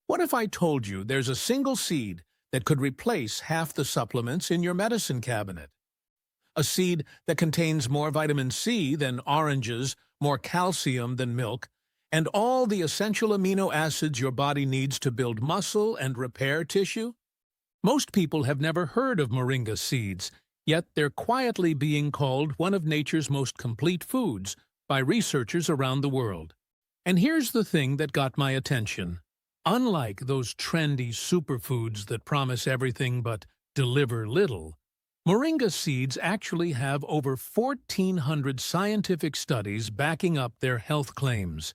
What if I told you there's a single seed that could replace half the supplements in your medicine cabinet? A seed that contains more vitamin C than oranges, more calcium than milk, and all the essential amino acids your body needs to build muscle and repair tissue? Most people have never heard of moringa seeds, yet they're quietly being called one of nature's most complete foods by researchers around the world. And here's the thing that got my attention. Unlike those trendy superfoods that promise everything but deliver little, moringa seeds actually have over 1,400 scientific studies backing up their health claims.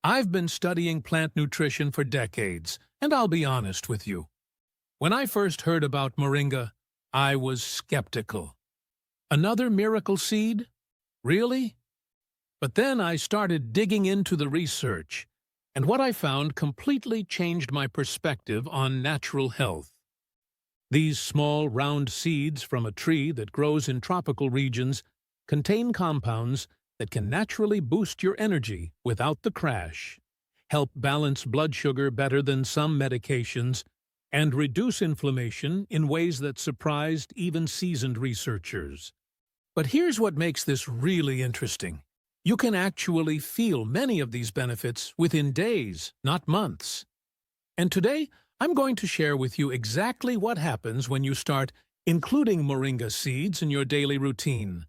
I've been studying plant nutrition for decades, and I'll be honest with you. When I first heard about moringa, I was skeptical. Another miracle seed? Really? But then I started digging into the research, and what I found completely changed my perspective on natural health. These small, round seeds from a tree that grows in tropical regions contain compounds that can naturally boost your energy without the crash, help balance blood sugar better than some medications, and reduce inflammation in ways that surprised even seasoned researchers. But here's what makes this really interesting. You can actually feel many of these benefits within days, not months. And today, I'm going to share with you exactly what happens when you start including moringa seeds in your daily routine.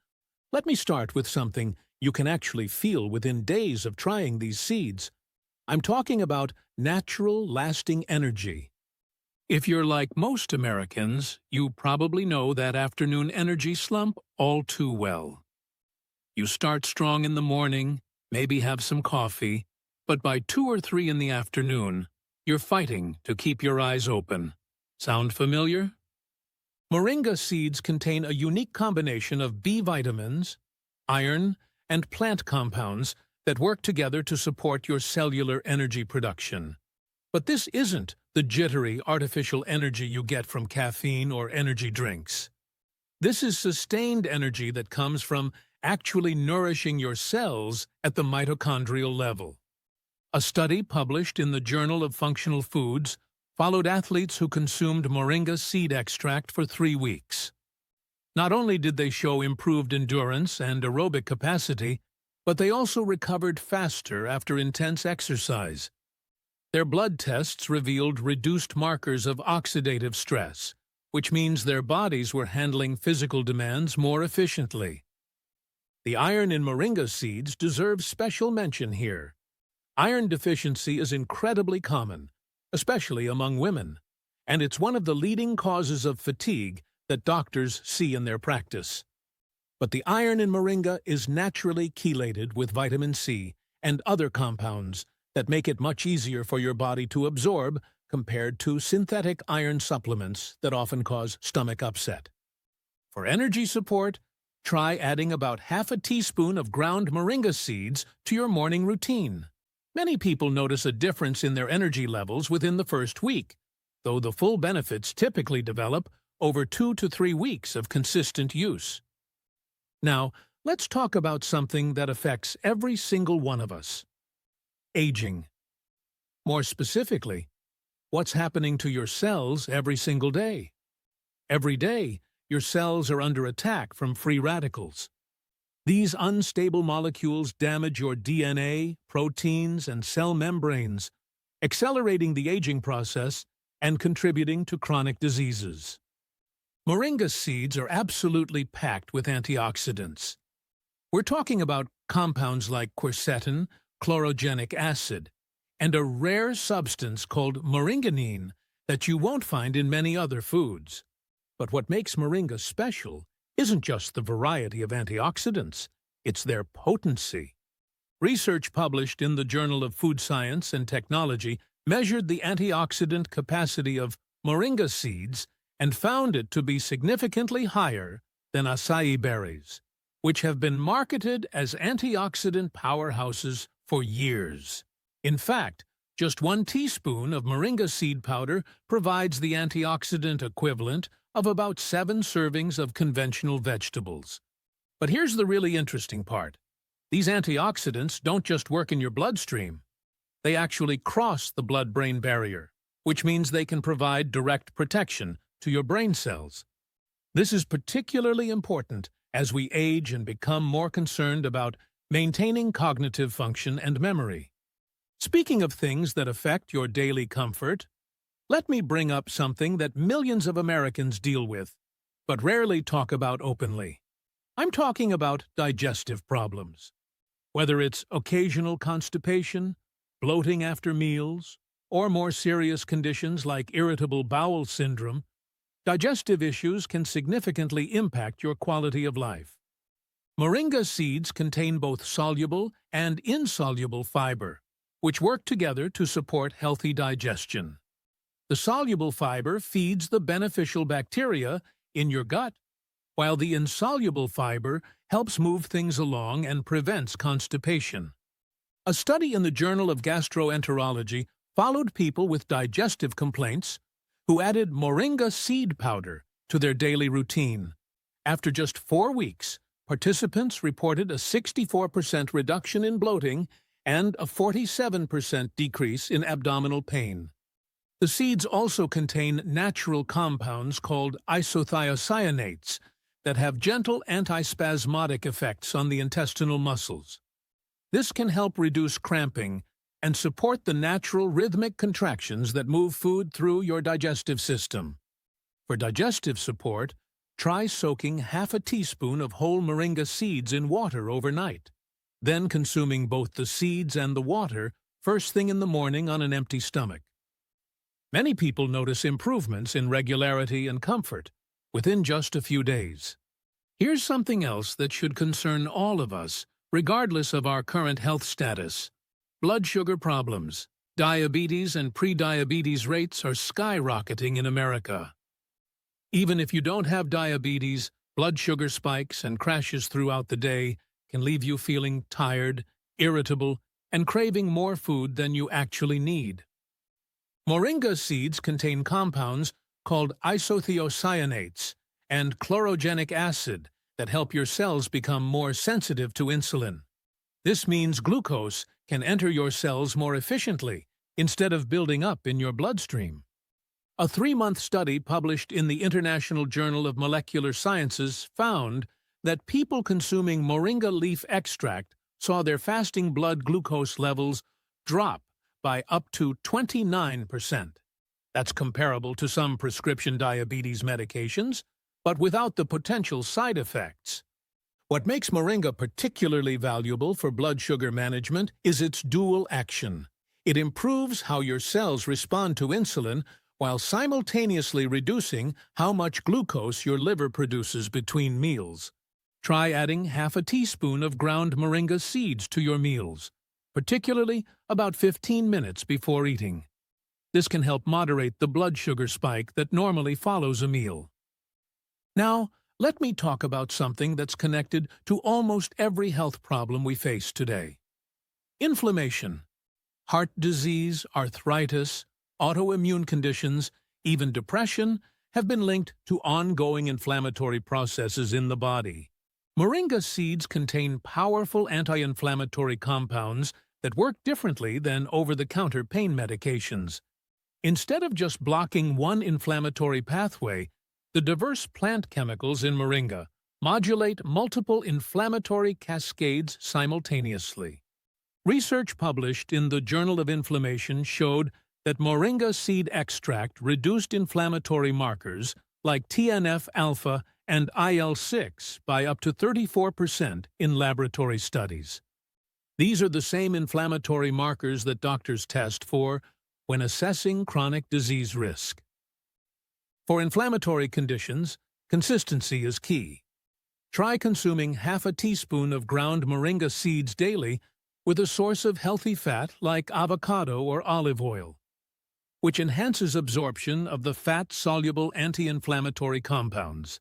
Let me start with something you can actually feel within days of trying these seeds. I'm talking about natural, lasting energy. If you're like most Americans, you probably know that afternoon energy slump all too well. You start strong in the morning, maybe have some coffee, but by 2 or 3 in the afternoon, you're fighting to keep your eyes open. Sound familiar? Moringa seeds contain a unique combination of B vitamins, iron, and plant compounds that work together to support your cellular energy production. But this isn't the jittery, artificial energy you get from caffeine or energy drinks. This is sustained energy that comes from actually nourishing your cells at the mitochondrial level. A study published in the Journal of Functional Foods followed athletes who consumed moringa seed extract for 3 weeks. Not only did they show improved endurance and aerobic capacity, but they also recovered faster after intense exercise. Their blood tests revealed reduced markers of oxidative stress, which means their bodies were handling physical demands more efficiently. The iron in moringa seeds deserves special mention here. Iron deficiency is incredibly common, especially among women, and it's one of the leading causes of fatigue that doctors see in their practice. But the iron in moringa is naturally chelated with vitamin C and other compounds that make it much easier for your body to absorb compared to synthetic iron supplements that often cause stomach upset. For energy support, try adding about half a teaspoon of ground moringa seeds to your morning routine. Many people notice a difference in their energy levels within the first week, though the full benefits typically develop over 2 to 3 weeks of consistent use. Now, let's talk about something that affects every single one of us: aging. More specifically, what's happening to your cells every single day? Every day, your cells are under attack from free radicals. These unstable molecules damage your DNA, proteins, and cell membranes, accelerating the aging process and contributing to chronic diseases. Moringa seeds are absolutely packed with antioxidants. We're talking about compounds like quercetin, chlorogenic acid, and a rare substance called moringanine that you won't find in many other foods. But what makes moringa special isn't just the variety of antioxidants, it's their potency. Research published in the Journal of Food Science and Technology measured the antioxidant capacity of moringa seeds and found it to be significantly higher than acai berries, which have been marketed as antioxidant powerhouses for years. In fact, just 1 teaspoon of moringa seed powder provides the antioxidant equivalent of about 7 servings of conventional vegetables. But here's the really interesting part. These antioxidants don't just work in your bloodstream. They actually cross the blood-brain barrier, which means they can provide direct protection to your brain cells. This is particularly important as we age and become more concerned about maintaining cognitive function and memory. Speaking of things that affect your daily comfort, let me bring up something that millions of Americans deal with, but rarely talk about openly. I'm talking about digestive problems. Whether it's occasional constipation, bloating after meals, or more serious conditions like irritable bowel syndrome, digestive issues can significantly impact your quality of life. Moringa seeds contain both soluble and insoluble fiber, which work together to support healthy digestion. The soluble fiber feeds the beneficial bacteria in your gut, while the insoluble fiber helps move things along and prevents constipation. A study in the Journal of Gastroenterology followed people with digestive complaints who added moringa seed powder to their daily routine. After just 4 weeks, participants reported a 64% reduction in bloating and a 47% decrease in abdominal pain. The seeds also contain natural compounds called isothiocyanates that have gentle antispasmodic effects on the intestinal muscles. This can help reduce cramping and support the natural rhythmic contractions that move food through your digestive system. For digestive support, try soaking half a teaspoon of whole moringa seeds in water overnight, then consuming both the seeds and the water first thing in the morning on an empty stomach. Many people notice improvements in regularity and comfort within just a few days. Here's something else that should concern all of us, regardless of our current health status. Blood sugar problems. Diabetes and prediabetes rates are skyrocketing in America. Even if you don't have diabetes, blood sugar spikes and crashes throughout the day can leave you feeling tired, irritable, and craving more food than you actually need. Moringa seeds contain compounds called isothiocyanates and chlorogenic acid that help your cells become more sensitive to insulin. This means glucose can enter your cells more efficiently instead of building up in your bloodstream. A 3-month study published in the International Journal of Molecular Sciences found that people consuming moringa leaf extract saw their fasting blood glucose levels drop by up to 29%. That's comparable to some prescription diabetes medications, but without the potential side effects. What makes moringa particularly valuable for blood sugar management is its dual action. It improves how your cells respond to insulin while simultaneously reducing how much glucose your liver produces between meals. Try adding half a teaspoon of ground moringa seeds to your meals, particularly about 15 minutes before eating. This can help moderate the blood sugar spike that normally follows a meal. Now, let me talk about something that's connected to almost every health problem we face today. Inflammation. Heart disease, arthritis, autoimmune conditions, even depression have been linked to ongoing inflammatory processes in the body. Moringa seeds contain powerful anti-inflammatory compounds that work differently than over-the-counter pain medications. Instead of just blocking one inflammatory pathway, the diverse plant chemicals in moringa modulate multiple inflammatory cascades simultaneously. Research published in the Journal of Inflammation showed that moringa seed extract reduced inflammatory markers like TNF-alpha and IL-6 by up to 34% in laboratory studies. These are the same inflammatory markers that doctors test for when assessing chronic disease risk. For inflammatory conditions, consistency is key. Try consuming half a teaspoon of ground moringa seeds daily with a source of healthy fat like avocado or olive oil, which enhances absorption of the fat-soluble anti-inflammatory compounds.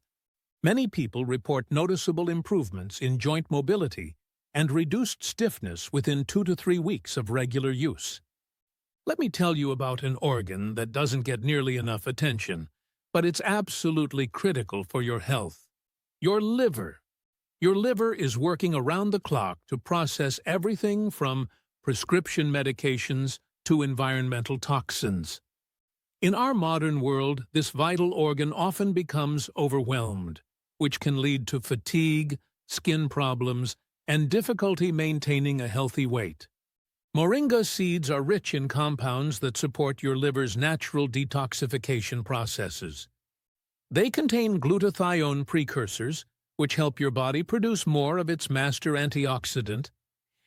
Many people report noticeable improvements in joint mobility and reduced stiffness within 2 to 3 weeks of regular use. Let me tell you about an organ that doesn't get nearly enough attention, but it's absolutely critical for your health. Your liver. Your liver is working around the clock to process everything from prescription medications to environmental toxins. In our modern world, this vital organ often becomes overwhelmed, which can lead to fatigue, skin problems, and difficulty maintaining a healthy weight. Moringa seeds are rich in compounds that support your liver's natural detoxification processes. They contain glutathione precursors, which help your body produce more of its master antioxidant,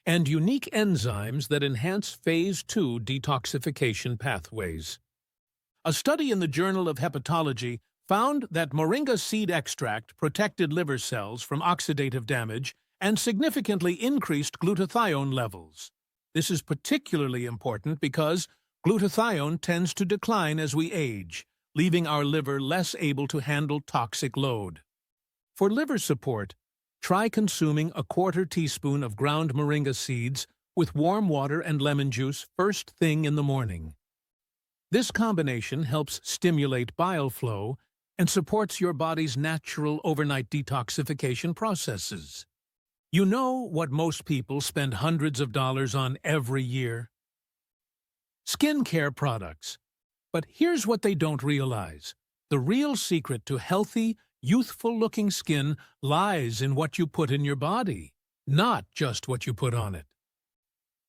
and unique enzymes that enhance Phase 2 detoxification pathways. A study in the Journal of Hepatology found that moringa seed extract protected liver cells from oxidative damage and significantly increased glutathione levels. This is particularly important because glutathione tends to decline as we age, leaving our liver less able to handle toxic load. For liver support, try consuming a 1/4 teaspoon of ground moringa seeds with warm water and lemon juice first thing in the morning. This combination helps stimulate bile flow and supports your body's natural overnight detoxification processes. You know what most people spend hundreds of dollars on every year? Skincare products. But here's what they don't realize. The real secret to healthy, youthful-looking skin lies in what you put in your body, not just what you put on it.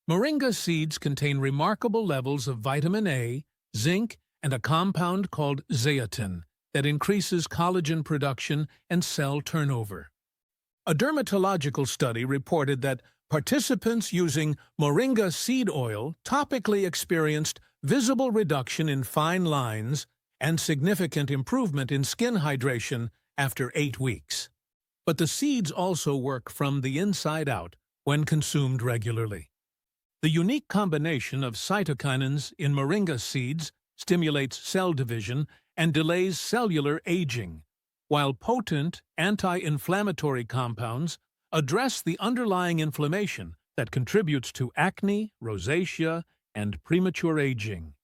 Moringa seeds contain remarkable levels of vitamin A, zinc, and a compound called zeatin that increases collagen production and cell turnover. A dermatological study reported that participants using moringa seed oil topically experienced visible reduction in fine lines and significant improvement in skin hydration after 8 weeks. But the seeds also work from the inside out when consumed regularly. The unique combination of cytokinins in moringa seeds stimulates cell division and delays cellular aging, while potent anti-inflammatory compounds address the underlying inflammation that contributes to acne, rosacea, and premature aging.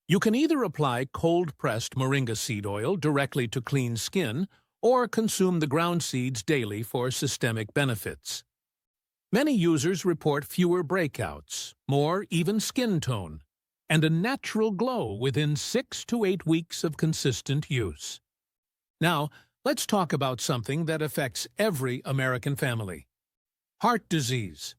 You can either apply cold-pressed moringa seed oil directly to clean skin or consume the ground seeds daily for systemic benefits. Many users report fewer breakouts, more even skin tone, and a natural glow within 6 to 8 weeks of consistent use. Now, let's talk about something that affects every American family: heart disease.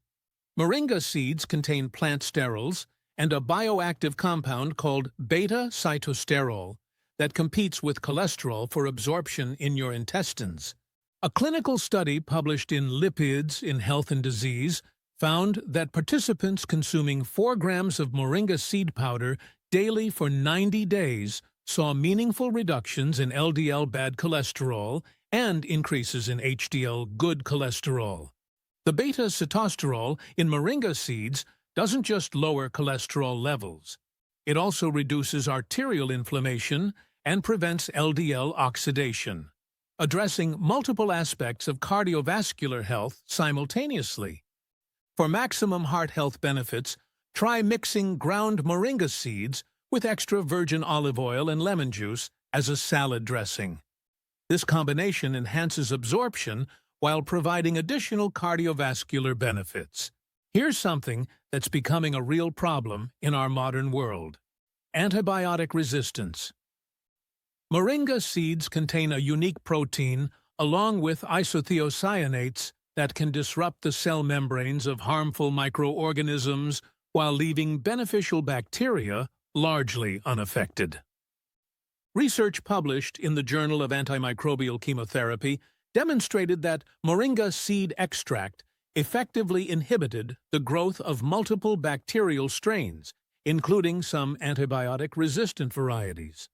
Moringa seeds contain plant sterols and a bioactive compound called beta-cytosterol that competes with cholesterol for absorption in your intestines. A clinical study published in Lipids in Health and Disease found that participants consuming 4 grams of moringa seed powder daily for 90 days saw meaningful reductions in LDL bad cholesterol and increases in HDL good cholesterol. The beta-cytosterol in moringa seeds doesn't just lower cholesterol levels. It also reduces arterial inflammation and prevents LDL oxidation, addressing multiple aspects of cardiovascular health simultaneously. For maximum heart health benefits, try mixing ground moringa seeds with extra virgin olive oil and lemon juice as a salad dressing. This combination enhances absorption while providing additional cardiovascular benefits. Here's something that's becoming a real problem in our modern world: antibiotic resistance. Moringa seeds contain a unique protein along with isothiocyanates that can disrupt the cell membranes of harmful microorganisms while leaving beneficial bacteria largely unaffected. Research published in the Journal of Antimicrobial Chemotherapy demonstrated that moringa seed extract effectively inhibited the growth of multiple bacterial strains, including some antibiotic-resistant varieties.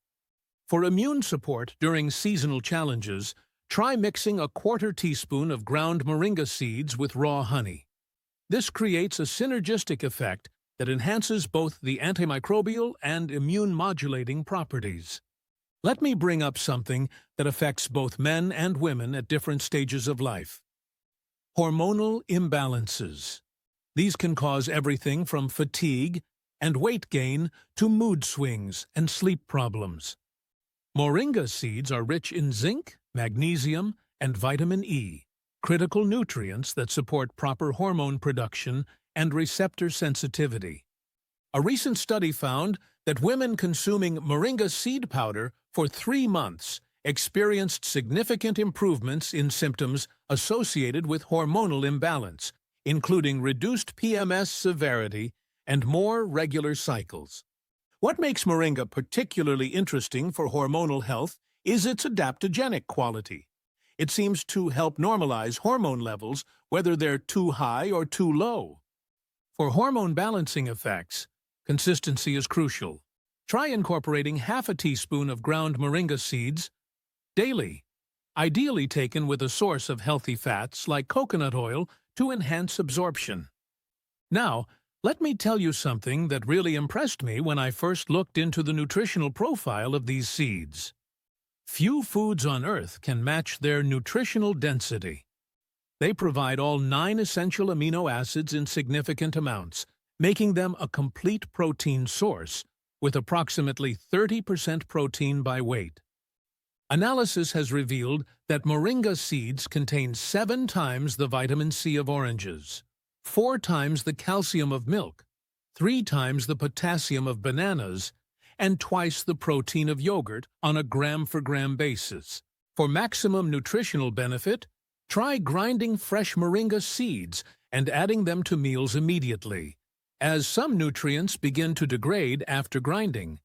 For immune support during seasonal challenges, try mixing a 1/4 teaspoon of ground moringa seeds with raw honey. This creates a synergistic effect that enhances both the antimicrobial and immune-modulating properties. Let me bring up something that affects both men and women at different stages of life: hormonal imbalances. These can cause everything from fatigue and weight gain to mood swings and sleep problems. Moringa seeds are rich in zinc, magnesium, and vitamin E, critical nutrients that support proper hormone production and receptor sensitivity. A recent study found that women consuming Moringa seed powder for 3 months experienced significant improvements in symptoms associated with hormonal imbalance, including reduced PMS severity and more regular cycles. What makes Moringa particularly interesting for hormonal health is its adaptogenic quality. It seems to help normalize hormone levels, whether they're too high or too low. For hormone balancing effects, consistency is crucial. Try incorporating half a teaspoon of ground moringa seeds daily, ideally taken with a source of healthy fats like coconut oil to enhance absorption. Now, let me tell you something that really impressed me when I first looked into the nutritional profile of these seeds. Few foods on Earth can match their nutritional density. They provide all 9 essential amino acids in significant amounts, making them a complete protein source, with approximately 30% protein by weight. Analysis has revealed that moringa seeds contain 7 times the vitamin C of oranges, 4 times the calcium of milk, 3 times the potassium of bananas, and twice the protein of yogurt on a gram-for-gram basis. For maximum nutritional benefit, try grinding fresh moringa seeds and adding them to meals immediately, as some nutrients begin to degrade after grinding.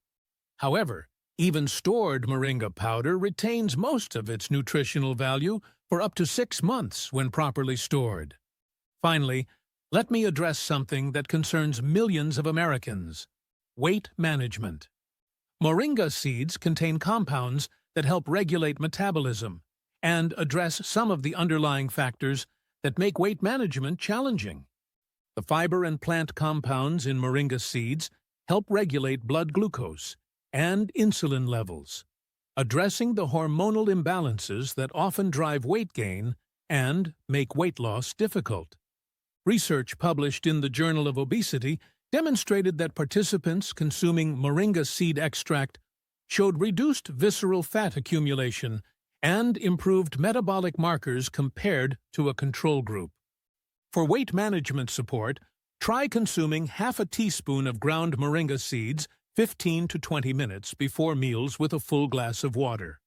However, even stored moringa powder retains most of its nutritional value for up to 6 months when properly stored. Finally, let me address something that concerns millions of Americans: weight management. Moringa seeds contain compounds that help regulate metabolism and address some of the underlying factors that make weight management challenging. The fiber and plant compounds in moringa seeds help regulate blood glucose and insulin levels, addressing the hormonal imbalances that often drive weight gain and make weight loss difficult. Research published in the Journal of Obesity demonstrated that participants consuming moringa seed extract showed reduced visceral fat accumulation and improved metabolic markers compared to a control group. For weight management support, try consuming half a teaspoon of ground moringa seeds 15 to 20 minutes before meals with a full glass of water.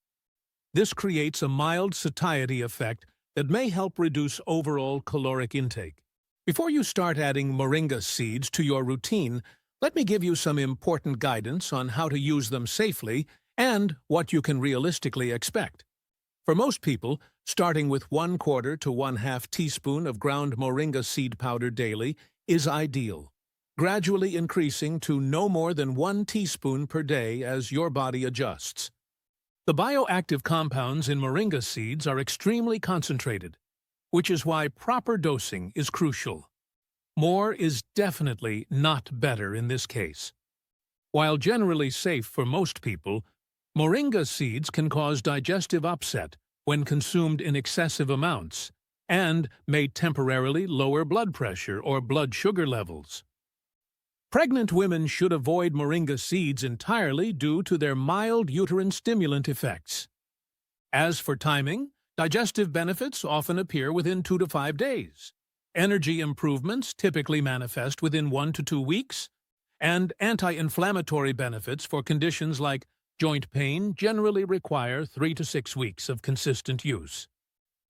This creates a mild satiety effect that may help reduce overall caloric intake. Before you start adding moringa seeds to your routine, let me give you some important guidance on how to use them safely and what you can realistically expect. For most people, starting with 1/4 to 1/2 teaspoon of ground moringa seed powder daily is ideal, gradually increasing to no more than 1 teaspoon per day as your body adjusts. The bioactive compounds in moringa seeds are extremely concentrated, which is why proper dosing is crucial. More is definitely not better in this case. While generally safe for most people, moringa seeds can cause digestive upset when consumed in excessive amounts and may temporarily lower blood pressure or blood sugar levels. Pregnant women should avoid moringa seeds entirely due to their mild uterine stimulant effects. As for timing, digestive benefits often appear within 2 to 5 days. Energy improvements typically manifest within 1 to 2 weeks, and anti-inflammatory benefits for conditions like joint pain generally require 3 to 6 weeks of consistent use.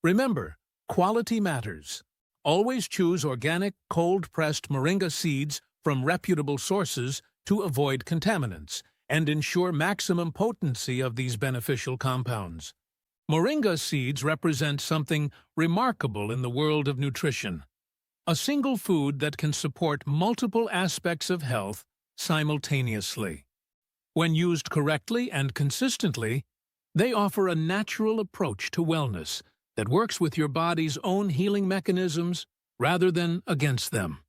Remember, quality matters. Always choose organic, cold-pressed moringa seeds from reputable sources to avoid contaminants and ensure maximum potency of these beneficial compounds. Moringa seeds represent something remarkable in the world of nutrition. A single food that can support multiple aspects of health simultaneously. When used correctly and consistently, they offer a natural approach to wellness that works with your body's own healing mechanisms rather than against them.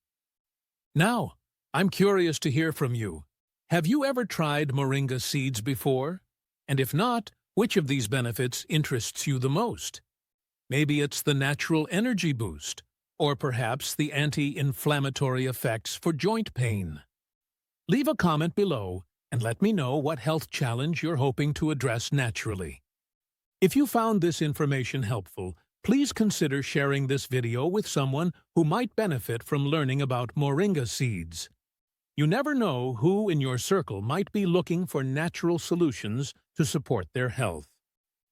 Now, I'm curious to hear from you. Have you ever tried moringa seeds before? And if not, which of these benefits interests you the most? Maybe it's the natural energy boost, or perhaps the anti-inflammatory effects for joint pain. Leave a comment below and let me know what health challenge you're hoping to address naturally. If you found this information helpful, please consider sharing this video with someone who might benefit from learning about moringa seeds. You never know who in your circle might be looking for natural solutions to support their health.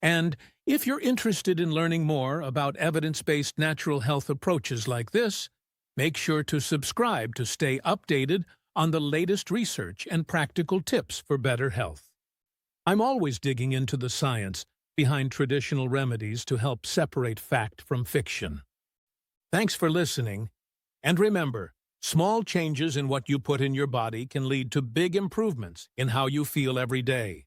And if you're interested in learning more about evidence-based natural health approaches like this, make sure to subscribe to stay updated on the latest research and practical tips for better health. I'm always digging into the science behind traditional remedies to help separate fact from fiction. Thanks for listening, and remember, small changes in what you put in your body can lead to big improvements in how you feel every day.